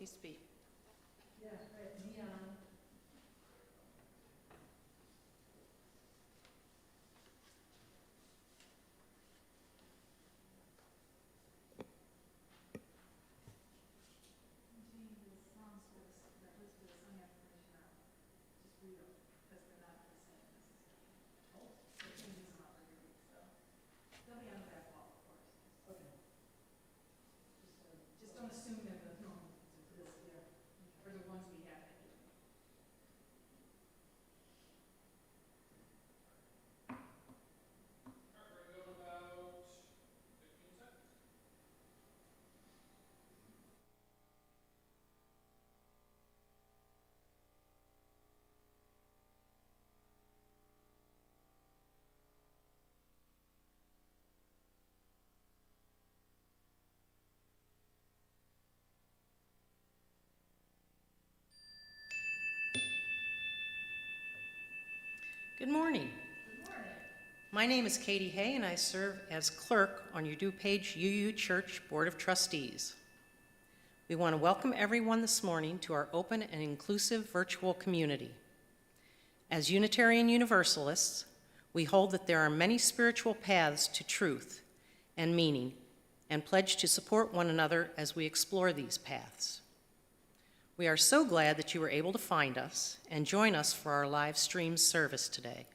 Please speak. Yeah, right, neon. Just don't assume they're the normal ones, or the ones we have that do. Alright, we're gonna go about 15 seconds. Good morning. Good morning. My name is Katie Hay, and I serve as clerk on your DuPage UU Church Board of Trustees. We want to welcome everyone this morning to our open and inclusive virtual community. As Unitarian Universalists, we hold that there are many spiritual paths to truth and meaning, and pledge to support one another as we explore these paths. We are so glad that you were able to find us and join us for our live stream service today.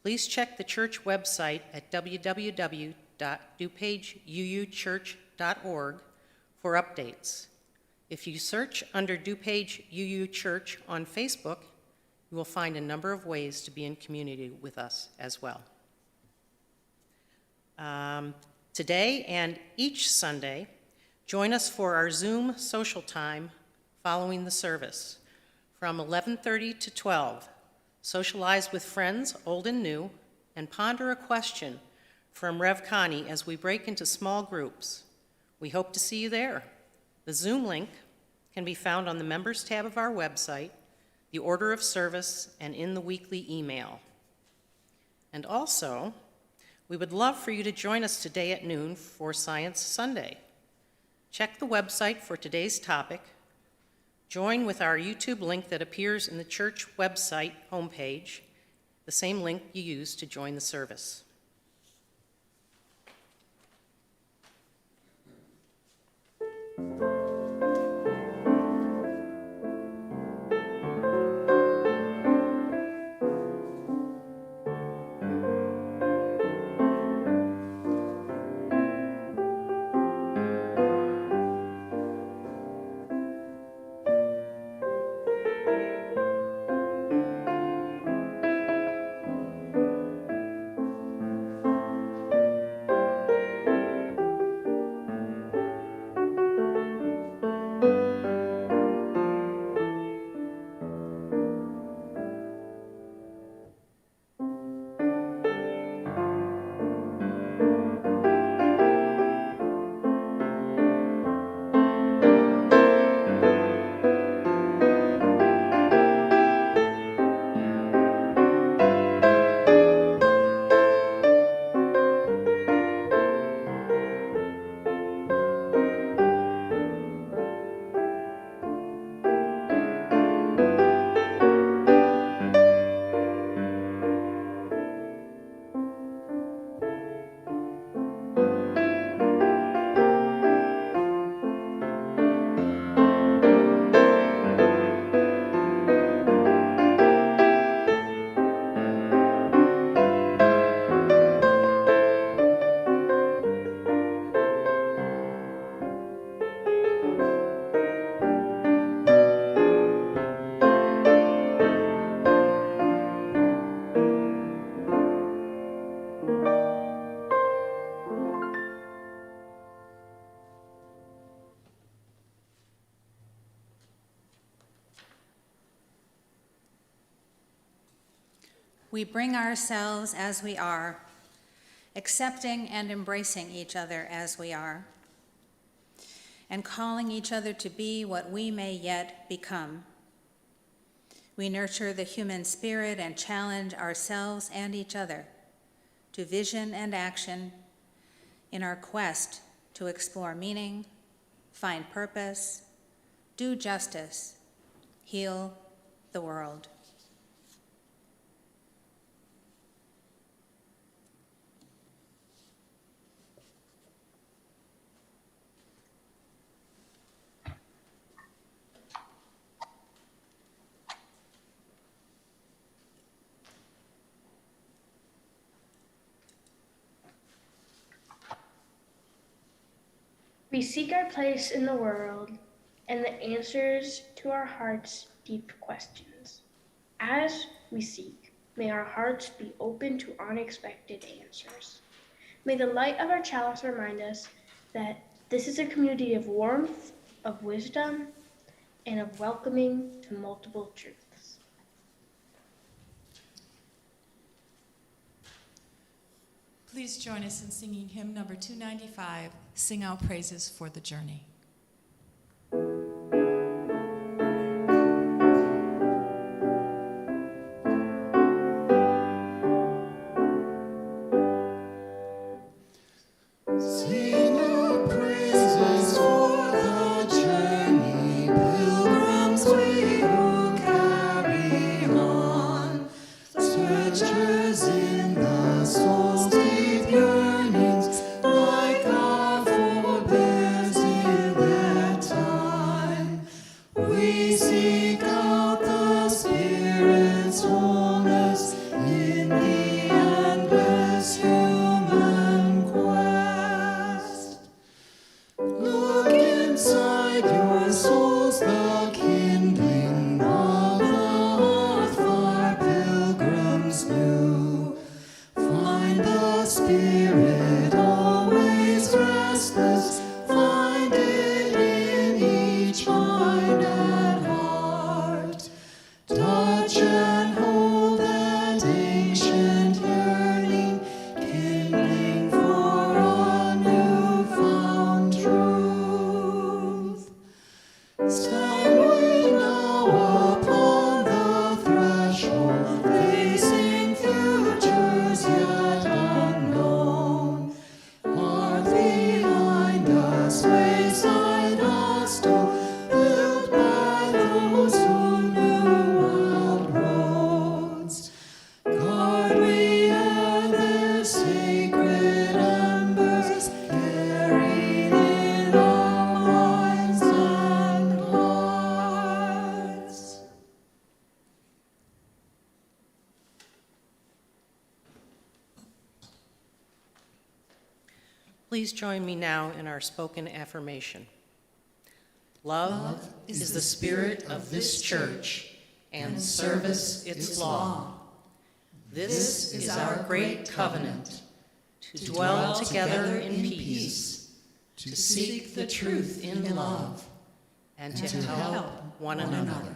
Please check the church website at www.dupageuchurch.org for updates. If you search under DuPage UU Church on Facebook, you will find a number of ways to be in community with us as well. Today and each Sunday, join us for our Zoom social time following the service. From 11:30 to 12, socialize with friends, old and new, and ponder a question from Rev Connie as we break into small groups. We hope to see you there. The Zoom link can be found on the Members tab of our website, the order of service, and in the weekly email. And also, we would love for you to join us today at noon for Science Sunday. Check the website for today's topic. Join with our YouTube link that appears in the church website homepage, the same link you used to join the service. We bring ourselves as we are, accepting and embracing each other as we are, and calling each other to be what we may yet become. We nurture the human spirit and challenge ourselves and each other to vision and action in our quest to explore meaning, find purpose, do justice, heal the world. We seek our place in the world and the answers to our heart's deep questions. As we seek, may our hearts be open to unexpected answers. May the light of our chalice remind us that this is a community of warmth, of wisdom, and of welcoming to multiple truths. Please join us in singing hymn number 295, Sing Out Praises for the Journey. Sing out praises for the journey, pilgrims we who carry on, searchers in the soul's deep yearnings, like our forebears in their time. We seek out the Spirit's wholeness in the endless human quest. Look inside your souls, the kindling of the hearth our pilgrims knew. Find the Spirit always restless, find it in each mind and heart. Touch and hold that ancient yearning, kindling for a new-found truth. Stand we now upon the threshold, facing futures yet unknown. Far behind us, wayside hostel, built by those who knew wild roads. God, we are their sacred embers, carried in our minds and hearts. Please join me now in our spoken affirmation. Love is the spirit of this church, and service its law. This is our great covenant, to dwell together in peace, to seek the truth in love, and to help one another.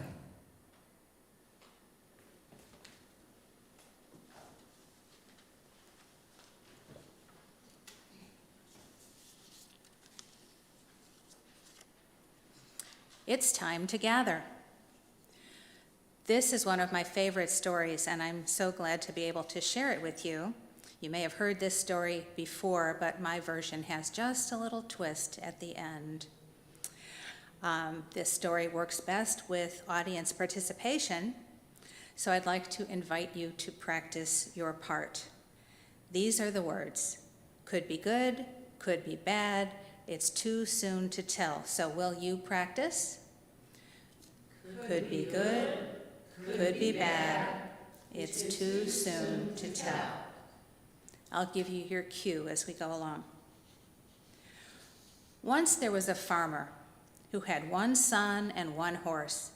It's time to gather. This is one of my favorite stories, and I'm so glad to be able to share it with you. You may have heard this story before, but my version has just a little twist at the end. This story works best with audience participation, so I'd like to invite you to practice your part. These are the words: could be good, could be bad, it's too soon to tell. So will you practice? Could be good, could be bad, it's too soon to tell. I'll give you your cue as we go along. Once there was a farmer who had one son and one horse.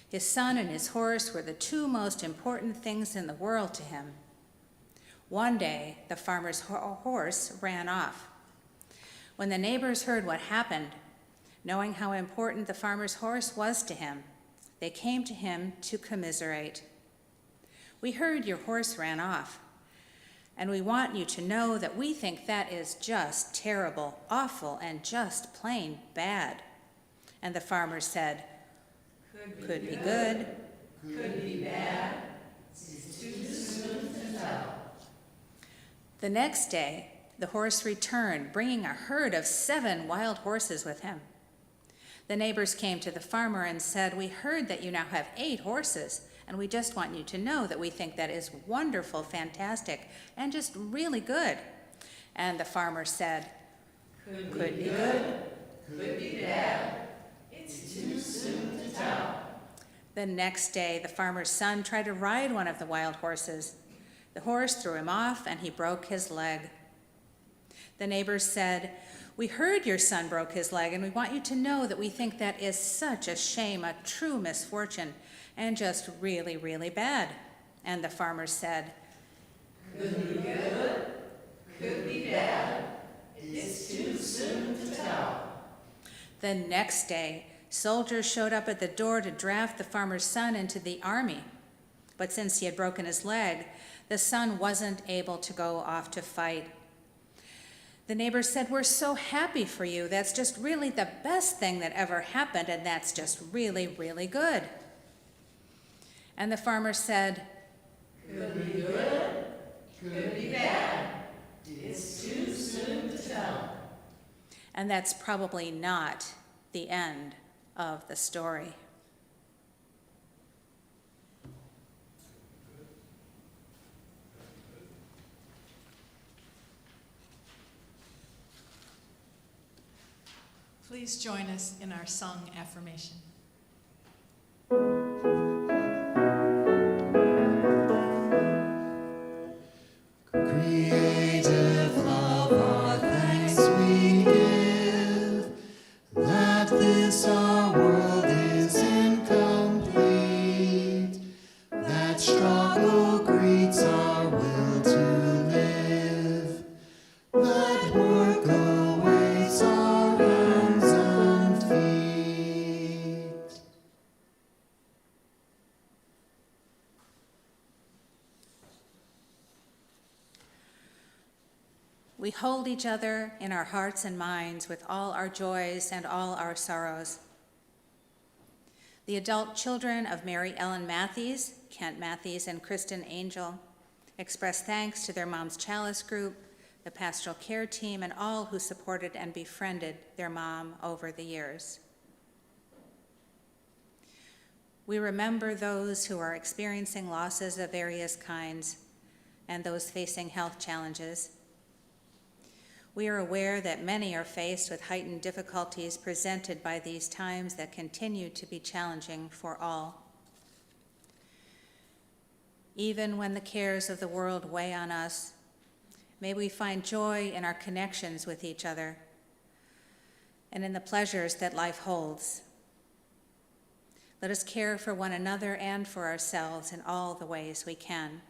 His son and his horse were the two most important things in the world to him. One day, the farmer's horse ran off. When the neighbors heard what happened, knowing how important the farmer's horse was to him, they came to him to commiserate. "We heard your horse ran off, and we want you to know that we think that is just terrible, awful, and just plain bad." And the farmer said, "Could be good, could be bad, it's too soon to tell." The next day, the horse returned, bringing a herd of 7 wild horses with him. The neighbors came to the farmer and said, "We heard that you now have 8 horses, and we just want you to know that we think that is wonderful, fantastic, and just really good." And the farmer said, "Could be good. Could be bad. It's too soon to tell." The next day, the farmer's son tried to ride one of the wild horses. The horse threw him off, and he broke his leg. The neighbors said, "We heard your son broke his leg, and we want you to know that we think that is such a shame, a true misfortune, and just really, really bad." And the farmer said, "Could be good, could be bad. It's too soon to tell." The next day, soldiers showed up at the door to draft the farmer's son into the army. But since he had broken his leg, the son wasn't able to go off to fight. The neighbors said, "We're so happy for you. That's just really the best thing that ever happened, and that's just really, really good." And the farmer said, "Could be good, could be bad. It's too soon to tell." And that's probably not the end of the story. Please join us in our song affirmation. Creative love, our thanks we give, that this our world is incomplete, that struggle greets our will to live, that work awaits our hands and feet. We hold each other in our hearts and minds with all our joys and all our sorrows. The adult children of Mary Ellen Matthews, Kent Matthews, and Kristen Angel express thanks to their Mom's Chalice group, the pastoral care team, and all who supported and befriended their mom over the years. We remember those who are experiencing losses of various kinds and those facing health challenges. We are aware that many are faced with heightened difficulties presented by these times that continue to be challenging for all. Even when the cares of the world weigh on us, may we find joy in our connections with each other and in the pleasures that life holds. Let us care for one another and for ourselves in all the ways we can.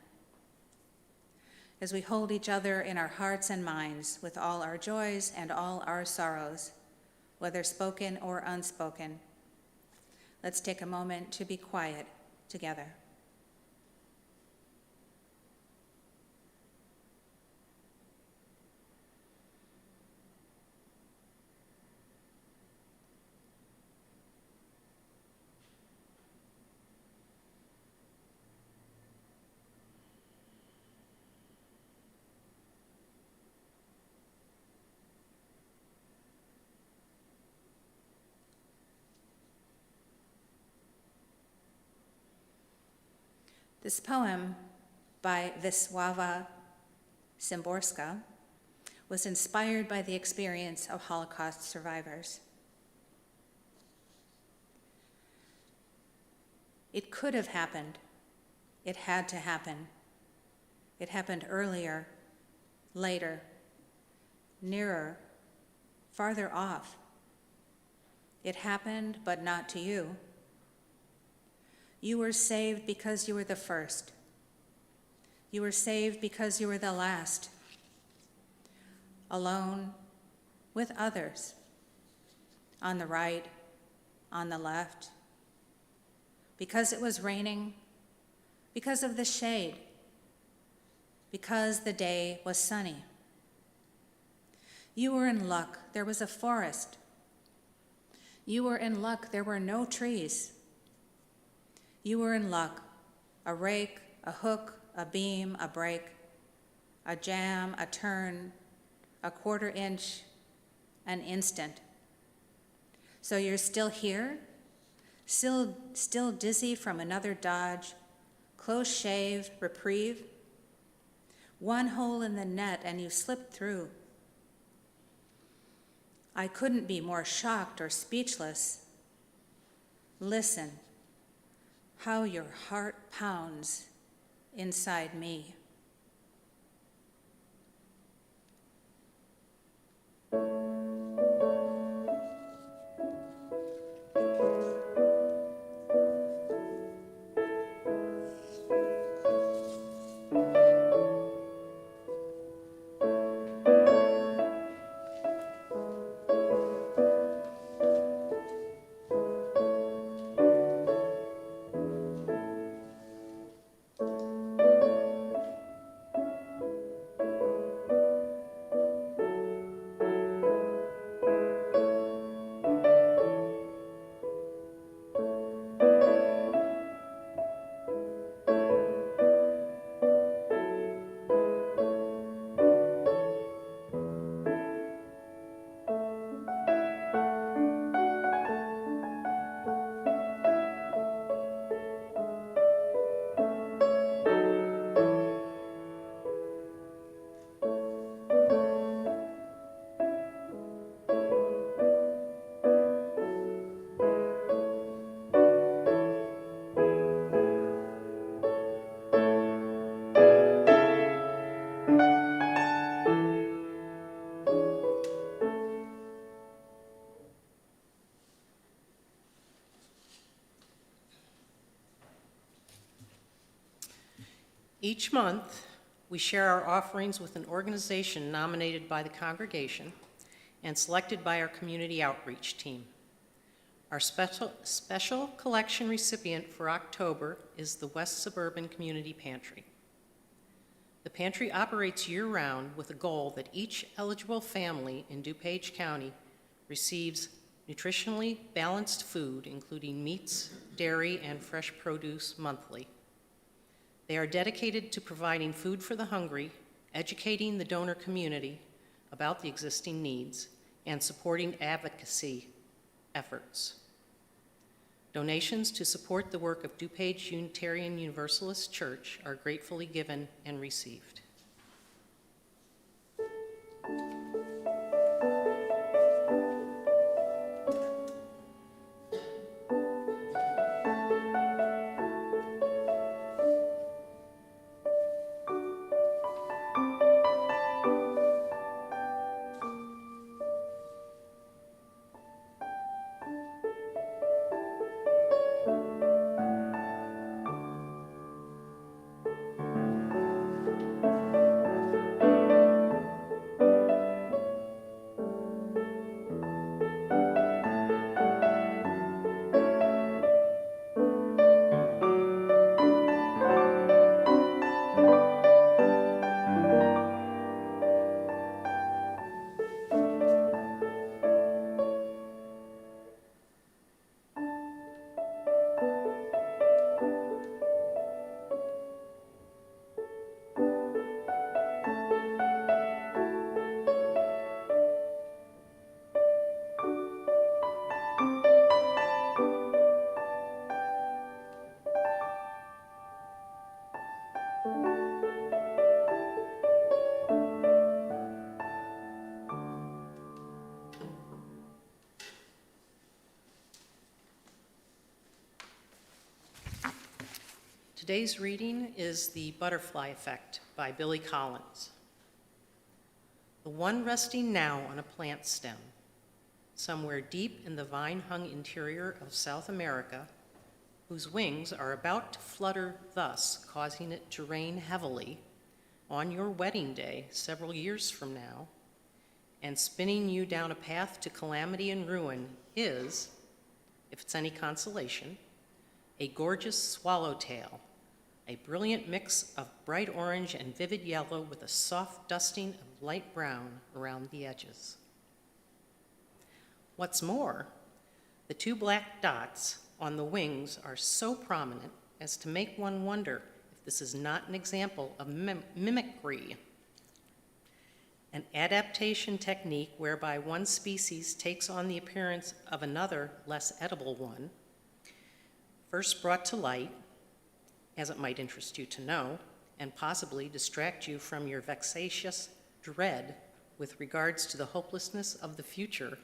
As we hold each other in our hearts and minds with all our joys and all our sorrows, whether spoken or unspoken, let's take a moment to be quiet together. This poem by Wisława Szymborska was inspired by the experience of Holocaust survivors. It could have happened. It had to happen. It happened earlier, later, nearer, farther off. It happened, but not to you. You were saved because you were the first. You were saved because you were the last. Alone, with others, on the right, on the left, because it was raining, because of the shade, because the day was sunny. You were in luck, there was a forest. You were in luck, there were no trees. You were in luck, a rake, a hook, a beam, a break, a jam, a turn, a quarter inch, an instant. So you're still here? Still dizzy from another dodge? Close shave, reprieve? One hole in the net and you slipped through. I couldn't be more shocked or speechless. Listen, how your heart pounds inside me. Each month, we share our offerings with an organization nominated by the congregation and selected by our community outreach team. Our special collection recipient for October is the West Suburban Community Pantry. The pantry operates year-round with a goal that each eligible family in DuPage County receives nutritionally balanced food, including meats, dairy, and fresh produce monthly. They are dedicated to providing food for the hungry, educating the donor community about the existing needs, and supporting advocacy efforts. Donations to support the work of DuPage Unitarian Universalist Church are gratefully given and received. Today's reading is The Butterfly Effect by Billy Collins. The one resting now on a plant stem, somewhere deep in the vine-hung interior of South America, whose wings are about to flutter thus, causing it to rain heavily on your wedding day several years from now, and spinning you down a path to calamity and ruin is, if it's any consolation, a gorgeous swallowtail, a brilliant mix of bright orange and vivid yellow with a soft dusting of light brown around the edges. What's more, the two black dots on the wings are so prominent as to make one wonder if this is not an example of mimicry. an adaptation technique whereby one species takes on the appearance of another, less edible one, first brought to light, as it might interest you to know, and possibly distract you from your vexatious dread with regards to the hopelessness of the future,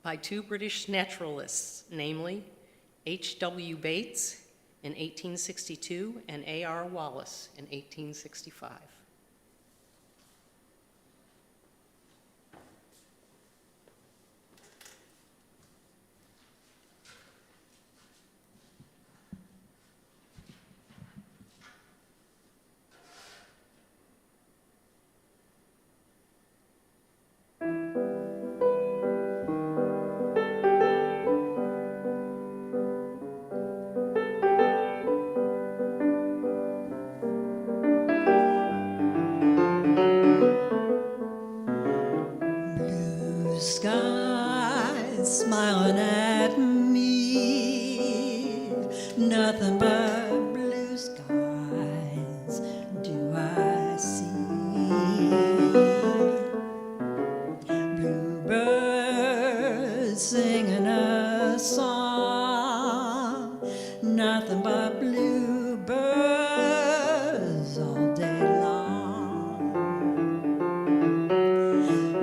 by two British naturalists, namely H.W. Bates in 1862 and A.R. Wallace in 1865. Blue skies smiling at me, nothing but blue skies do I see. Bluebirds singing a song, nothing but bluebirds all day long.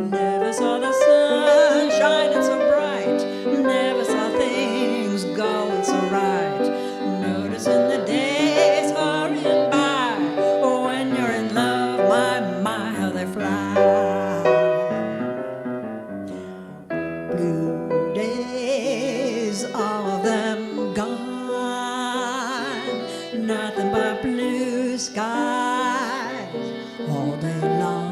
Never saw the sun shining so bright, never saw things going so right. Noticing the days hurrying by, when you're in love, my, how they fly. Blue days, all of them gone, nothing but blue skies all day long.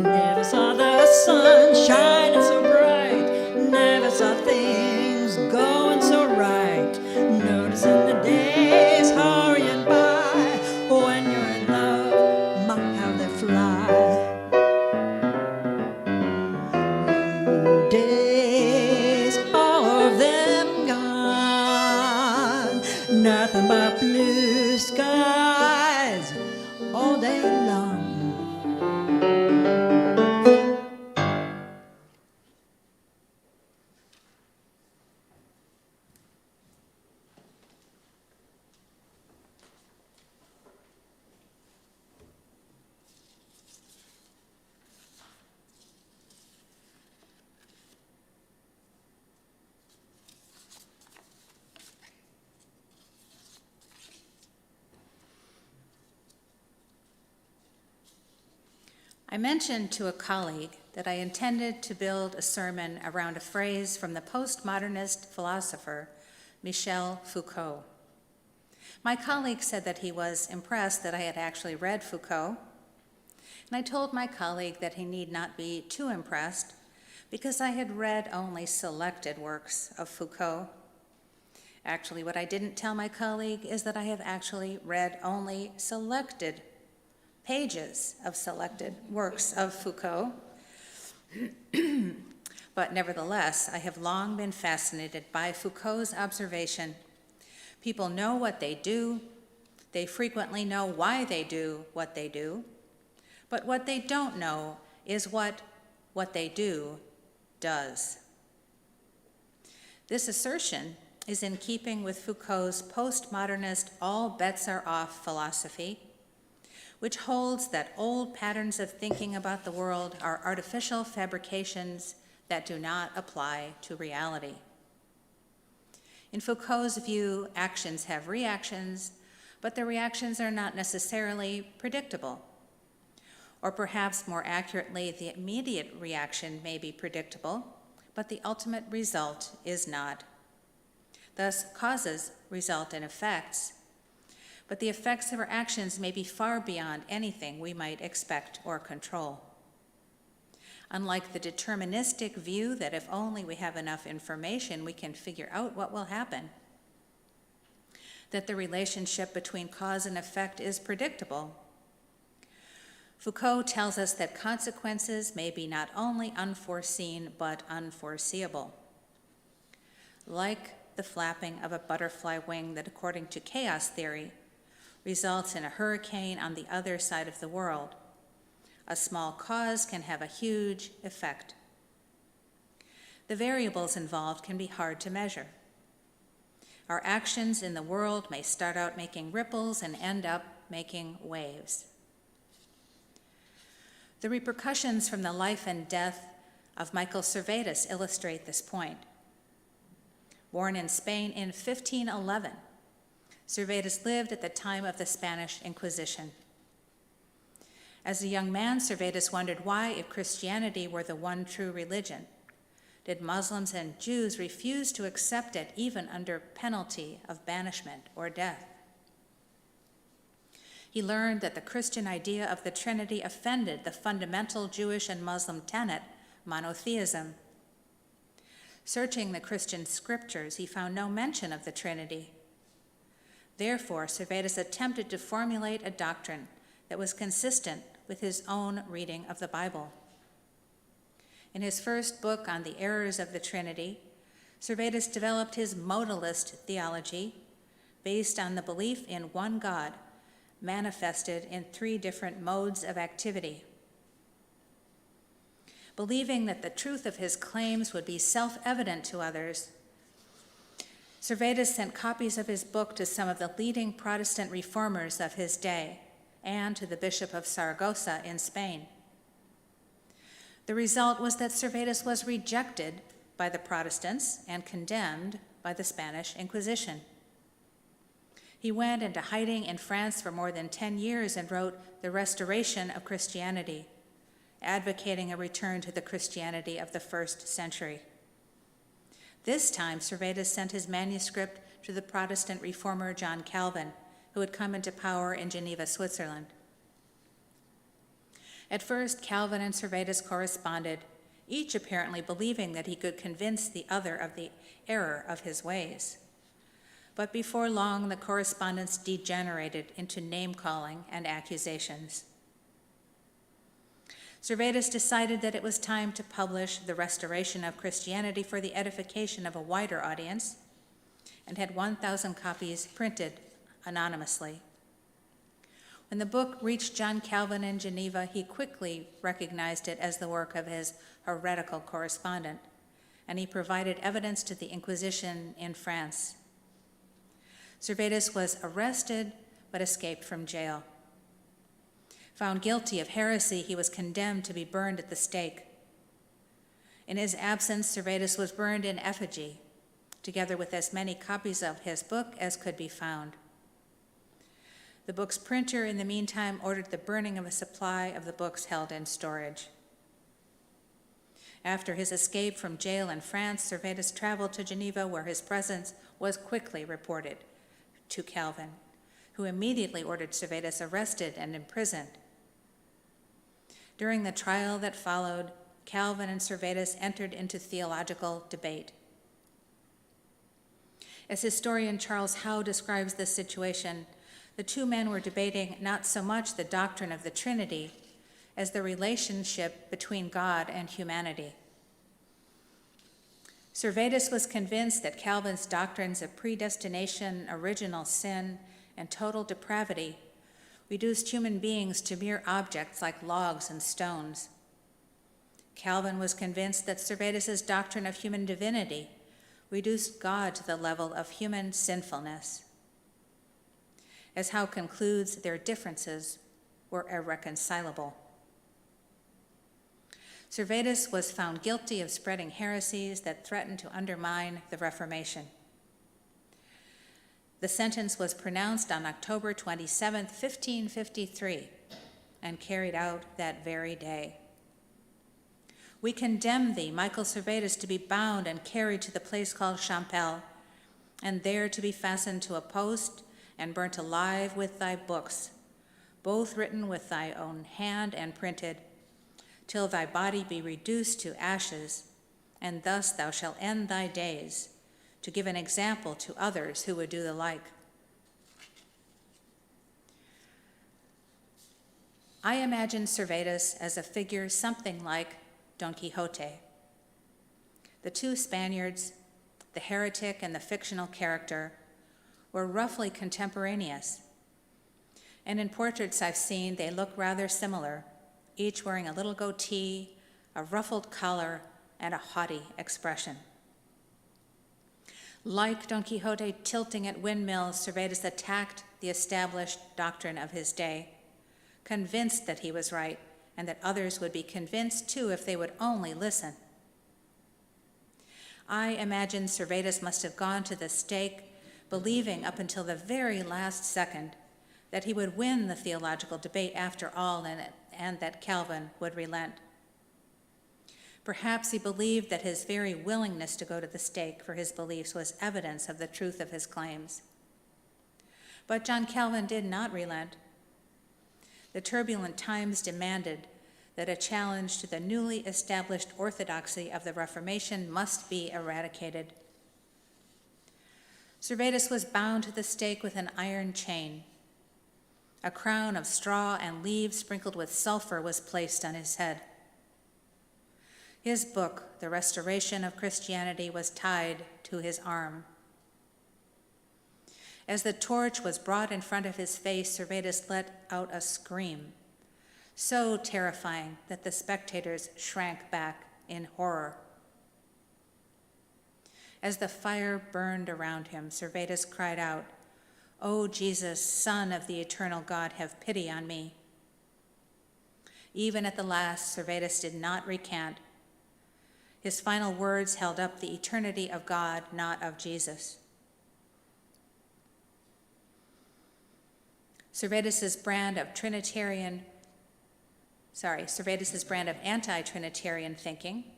Never saw the sun shining so bright, never saw things going so right. Noticing the days hurrying by, when you're in love, my, how they fly. Blue days, all of them gone, nothing but blue skies all day long. I mentioned to a colleague that I intended to build a sermon around a phrase from the postmodernist philosopher Michel Foucault. My colleague said that he was impressed that I had actually read Foucault, and I told my colleague that he need not be too impressed because I had read only selected works of Foucault. Actually, what I didn't tell my colleague is that I have actually read only selected pages of selected works of Foucault. But nevertheless, I have long been fascinated by Foucault's observation. People know what they do. They frequently know why they do what they do. But what they don't know is what they do does. This assertion is in keeping with Foucault's postmodernist all bets are off philosophy, which holds that old patterns of thinking about the world are artificial fabrications that do not apply to reality. In Foucault's view, actions have reactions, but the reactions are not necessarily predictable. Or perhaps more accurately, the immediate reaction may be predictable, but the ultimate result is not. Thus, causes result in effects, but the effects of our actions may be far beyond anything we might expect or control. Unlike the deterministic view that if only we have enough information, we can figure out what will happen, that the relationship between cause and effect is predictable, Foucault tells us that consequences may be not only unforeseen, but unforeseeable. Like the flapping of a butterfly wing that, according to chaos theory, results in a hurricane on the other side of the world, a small cause can have a huge effect. The variables involved can be hard to measure. Our actions in the world may start out making ripples and end up making waves. The repercussions from the life and death of Michael Servetus illustrate this point. Born in Spain in 1511, Servetus lived at the time of the Spanish Inquisition. As a young man, Servetus wondered why, if Christianity were the one true religion, did Muslims and Jews refuse to accept it even under penalty of banishment or death? He learned that the Christian idea of the Trinity offended the fundamental Jewish and Muslim tenet, monotheism. Searching the Christian scriptures, he found no mention of the Trinity. Therefore, Servetus attempted to formulate a doctrine that was consistent with his own reading of the Bible. In his first book on the errors of the Trinity, Servetus developed his modalist theology based on the belief in one God, manifested in three different modes of activity. Believing that the truth of his claims would be self-evident to others, Servetus sent copies of his book to some of the leading Protestant reformers of his day and to the Bishop of Saragossa in Spain. The result was that Servetus was rejected by the Protestants and condemned by the Spanish Inquisition. He went into hiding in France for more than 10 years and wrote The Restoration of Christianity, advocating a return to the Christianity of the first century. This time, Servetus sent his manuscript to the Protestant reformer John Calvin, who had come into power in Geneva, Switzerland. At first, Calvin and Servetus corresponded, each apparently believing that he could convince the other of the error of his ways. But before long, the correspondence degenerated into name-calling and accusations. Servetus decided that it was time to publish The Restoration of Christianity for the edification of a wider audience, and had 1,000 copies printed anonymously. When the book reached John Calvin in Geneva, he quickly recognized it as the work of his heretical correspondent, and he provided evidence to the Inquisition in France. Servetus was arrested but escaped from jail. Found guilty of heresy, he was condemned to be burned at the stake. In his absence, Servetus was burned in effigy, together with as many copies of his book as could be found. The book's printer, in the meantime, ordered the burning of a supply of the books held in storage. After his escape from jail in France, Servetus traveled to Geneva, where his presence was quickly reported to Calvin, who immediately ordered Servetus arrested and imprisoned. During the trial that followed, Calvin and Servetus entered into theological debate. As historian Charles Howe describes this situation, the two men were debating not so much the doctrine of the Trinity as the relationship between God and humanity. Servetus was convinced that Calvin's doctrines of predestination, original sin, and total depravity reduced human beings to mere objects like logs and stones. Calvin was convinced that Servetus's doctrine of human divinity reduced God to the level of human sinfulness. As Howe concludes, their differences were irreconcilable. Servetus was found guilty of spreading heresies that threatened to undermine the Reformation. The sentence was pronounced on October 27, 1553, and carried out that very day. We condemn thee, Michael Servetus, to be bound and carried to the place called Champel, and there to be fastened to a post and burnt alive with thy books, both written with thy own hand and printed, till thy body be reduced to ashes, and thus thou shalt end thy days, to give an example to others who would do the like. I imagine Servetus as a figure something like Don Quixote. The two Spaniards, the heretic and the fictional character, were roughly contemporaneous. And in portraits I've seen, they look rather similar, each wearing a little goatee, a ruffled collar, and a haughty expression. Like Don Quixote tilting at windmills, Servetus attacked the established doctrine of his day, convinced that he was right, and that others would be convinced too if they would only listen. I imagine Servetus must have gone to the stake believing up until the very last second that he would win the theological debate after all, and that Calvin would relent. Perhaps he believed that his very willingness to go to the stake for his beliefs was evidence of the truth of his claims. But John Calvin did not relent. The turbulent times demanded that a challenge to the newly established orthodoxy of the Reformation must be eradicated. Servetus was bound to the stake with an iron chain. A crown of straw and leaves sprinkled with sulfur was placed on his head. His book, The Restoration of Christianity, was tied to his arm. As the torch was brought in front of his face, Servetus let out a scream, so terrifying that the spectators shrank back in horror. As the fire burned around him, Servetus cried out, "O Jesus, Son of the eternal God, have pity on me." Even at the last, Servetus did not recant. His final words held up the eternity of God, not of Jesus. Servetus's brand of anti-Trinitarian thinking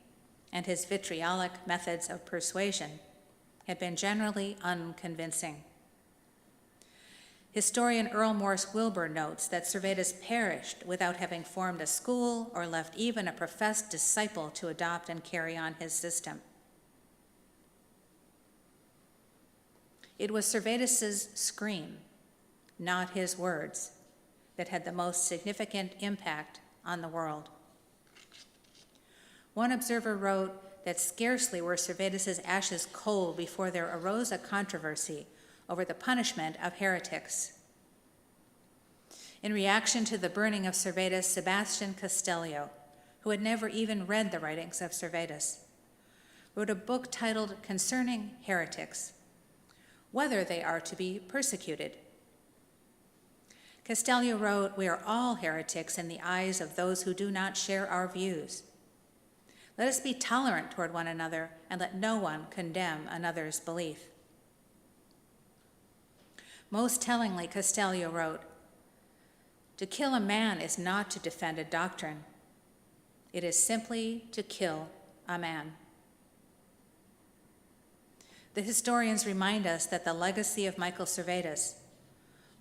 and his vitriolic methods of persuasion had been generally unconvincing. Historian Earl Morse Wilbur notes that Servetus perished without having formed a school or left even a professed disciple to adopt and carry on his system. It was Servetus's scream, not his words, that had the most significant impact on the world. One observer wrote that scarcely were Servetus's ashes cold before there arose a controversy over the punishment of heretics. In reaction to the burning of Servetus, Sebastian Castellio, who had never even read the writings of Servetus, wrote a book titled Concerning Heretics, Whether They Are to Be Persecuted. Castellio wrote, "We are all heretics in the eyes of those who do not share our views. Let us be tolerant toward one another and let no one condemn another's belief." Most tellingly, Castellio wrote, "To kill a man is not to defend a doctrine. It is simply to kill a man." The historians remind us that the legacy of Michael Servetus,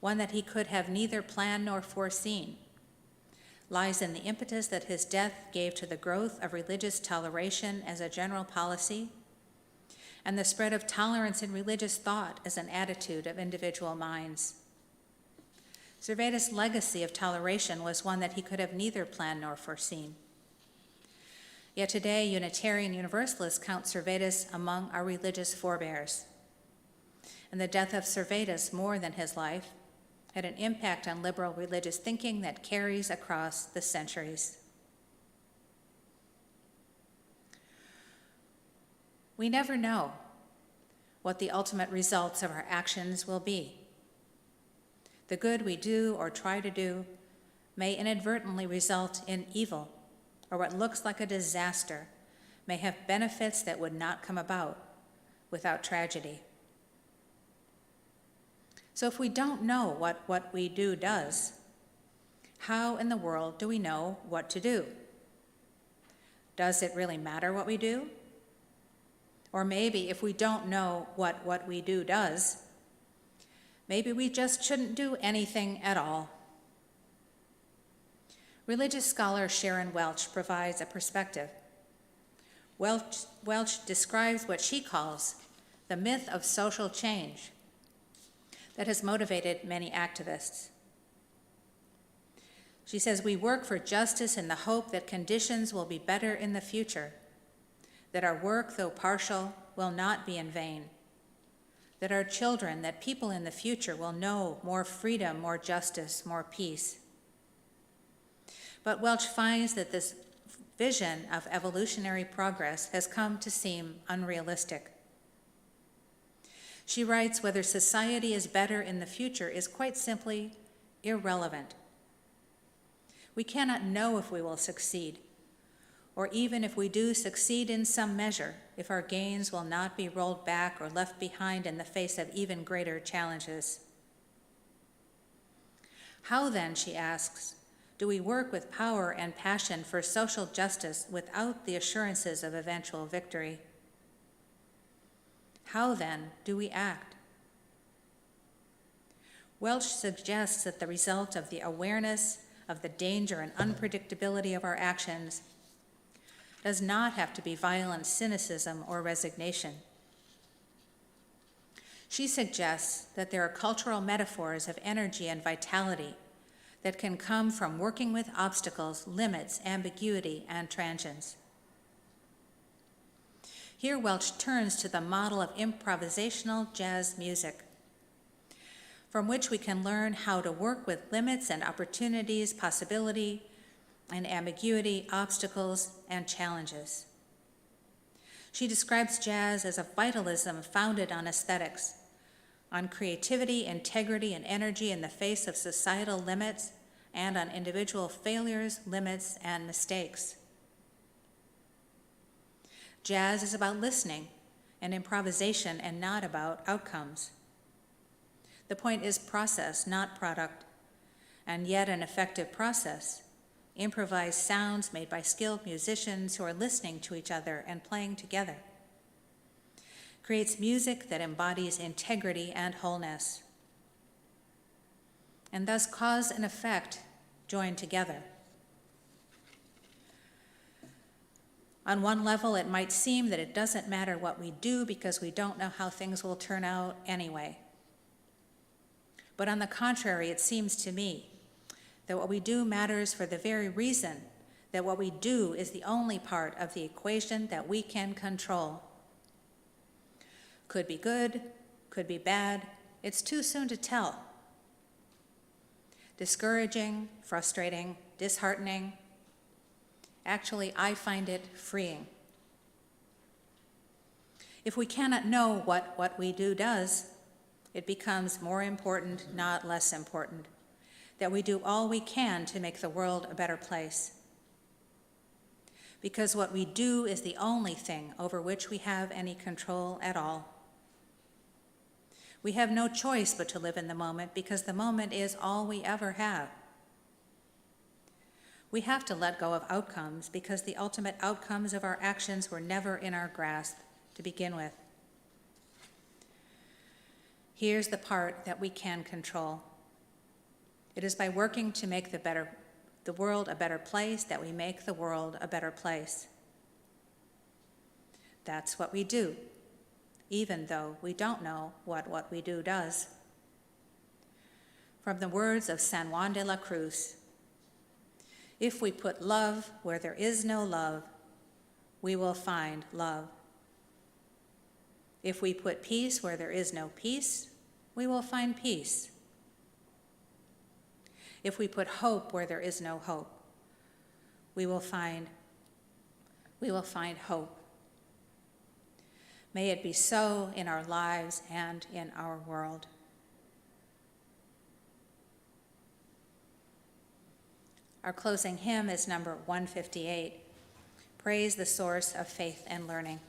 one that he could have neither planned nor foreseen, lies in the impetus that his death gave to the growth of religious toleration as a general policy and the spread of tolerance in religious thought as an attitude of individual minds. Servetus' legacy of toleration was one that he could have neither planned nor foreseen. Yet today, Unitarian Universalists count Servetus among our religious forebears. And the death of Servetus, more than his life, had an impact on liberal religious thinking that carries across the centuries. We never know what the ultimate results of our actions will be. The good we do or try to do may inadvertently result in evil, or what looks like a disaster may have benefits that would not come about without tragedy. So if we don't know what we do does, how in the world do we know what to do? Does it really matter what we do? Or maybe if we don't know what we do does, maybe we just shouldn't do anything at all. Religious scholar Sharon Welch provides a perspective. Welch describes what she calls the myth of social change that has motivated many activists. She says, we work for justice in the hope that conditions will be better in the future, that our work, though partial, will not be in vain, that our children, that people in the future will know more freedom, more justice, more peace. But Welch finds that this vision of evolutionary progress has come to seem unrealistic. She writes, whether society is better in the future is quite simply irrelevant. We cannot know if we will succeed, or even if we do succeed in some measure, if our gains will not be rolled back or left behind in the face of even greater challenges. How then, she asks, do we work with power and passion for social justice without the assurances of eventual victory? How then do we act? Welch suggests that the result of the awareness of the danger and unpredictability of our actions does not have to be violent cynicism or resignation. She suggests that there are cultural metaphors of energy and vitality that can come from working with obstacles, limits, ambiguity, and transience. Here Welch turns to the model of improvisational jazz music, from which we can learn how to work with limits and opportunities, possibility and ambiguity, obstacles and challenges. She describes jazz as a vitalism founded on aesthetics, on creativity, integrity, and energy in the face of societal limits, and on individual failures, limits, and mistakes. Jazz is about listening and improvisation and not about outcomes. The point is process, not product, and yet an effective process. Improvised sounds made by skilled musicians who are listening to each other and playing together creates music that embodies integrity and wholeness, and thus cause and effect join together. On one level, it might seem that it doesn't matter what we do because we don't know how things will turn out anyway. But on the contrary, it seems to me that what we do matters for the very reason that what we do is the only part of the equation that we can control. Could be good, could be bad, it's too soon to tell. Discouraging, frustrating, disheartening. Actually, I find it freeing. If we cannot know what we do does, it becomes more important, not less important, that we do all we can to make the world a better place. Because what we do is the only thing over which we have any control at all. We have no choice but to live in the moment because the moment is all we ever have. We have to let go of outcomes because the ultimate outcomes of our actions were never in our grasp to begin with. Here's the part that we can control. It is by working to make the world a better place that we make the world a better place. That's what we do, even though we don't know what we do does. From the words of San Juan de la Cruz, if we put love where there is no love, we will find love. If we put peace where there is no peace, we will find peace. If we put hope where there is no hope, we will find hope. May it be so in our lives and in our world. Our closing hymn is number 158, Praise the Source of Faith and Learning.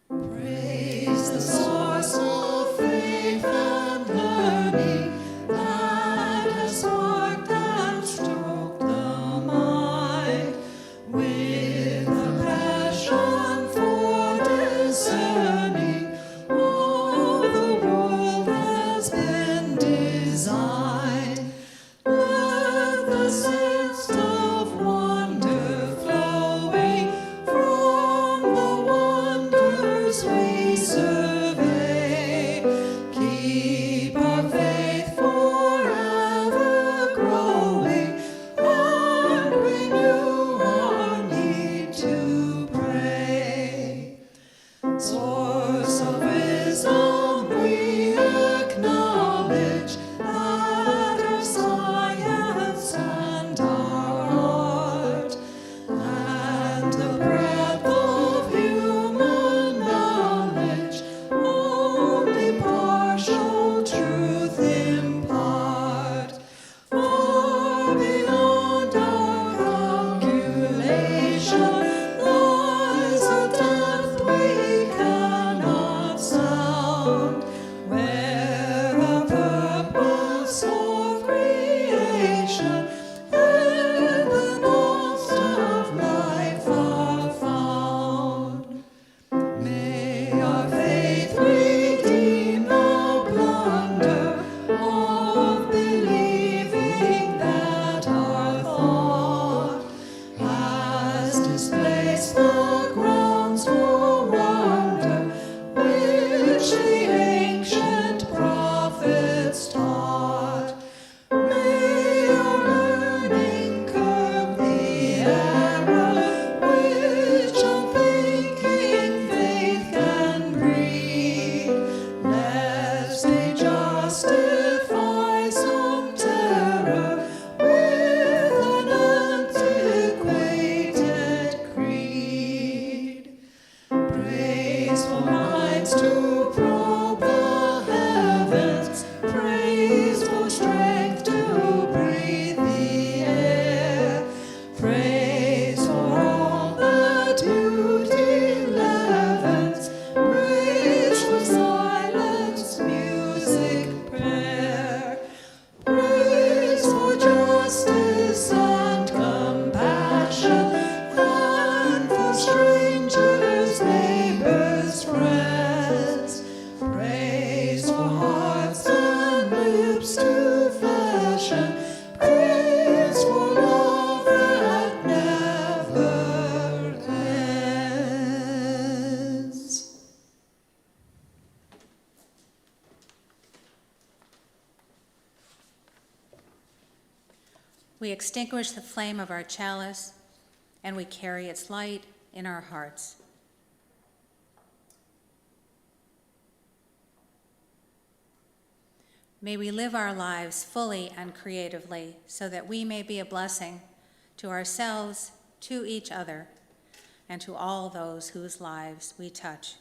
Praise the source of faith and learning that has marked and stroked the mind with a passion for discerning all the world has been designed. Let the sense of wonder flowing from the wonders we survey keep our faith forever growing and renew our need to pray. Source of wisdom, we acknowledge that our science and our art and the breadth of human knowledge only partial truth impart. Far beyond our calculation lies a depth we cannot sound, where a purpose of creation and the knowledge of life are found. May our faith redeem the blunder of believing that our thought has displaced the grounds for wonder which the ancient prophets taught. May our learning curb the error which unthinking faith can breed, lest they justify some terror with an antiquated creed. Praiseful minds to probe the heavens, praiseful strength to breathe the air, praise for all that duty levens, praise for silence, music, prayer, praise for justice and compassion, and for strangers, neighbors, friends, praise for hearts and lips to fashion, praise for love that never ends. We extinguish the flame of our chalice, and we carry its light in our hearts. May we live our lives fully and creatively so that we may be a blessing to ourselves, to each other, and to all those whose lives we touch.